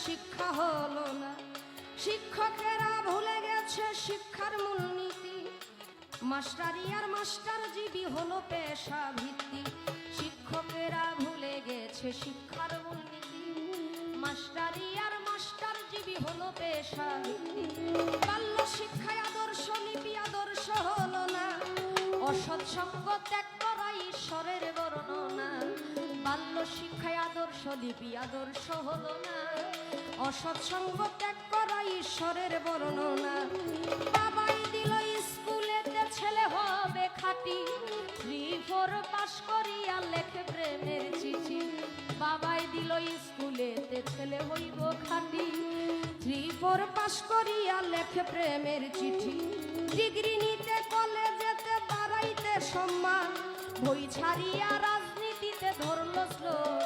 শিক্ষা হলো না। শিক্ষকেরা ভুলে গেছে শিক্ষার মূলনীতি, মাস্টারি আর মাস্টারজীবী হলো পেশা ভিত্তি। শিক্ষকেরা ভুলে গেছে শিক্ষার মূলনীতি, মাস্টারি আর মাস্টারজীবী হলো পেশা ভিত্তি। বাল্য শিক্ষায় আদর্শ লিপি আদর্শ হলো না, অসৎসঙ্গ ত্যাগ করা ঈশ্বরের বর্ণনা। বাল্য শিক্ষায় আদর্শ লিপি আদর্শ হলো না, অসৎসঙ্গ ত্যাগ করা ঈশ্বরের বর্ণনা। বাবাই দিল স্কুলেতে ছেলে হবে খাঁটি, 3-4 পাস করিয়া লেখে প্রেমের চিঠি। বাবাই দিল স্কুলেতে ছেলে হইব খাঁটি, 3-4 পাস করিয়া লেখে প্রেমের চিঠি। ডিগ্রি নিতে কলেজেতে বাড়াইতে সম্মান, বই ছাড়িয়া রাজনীতিতে ধরল স্লোগান।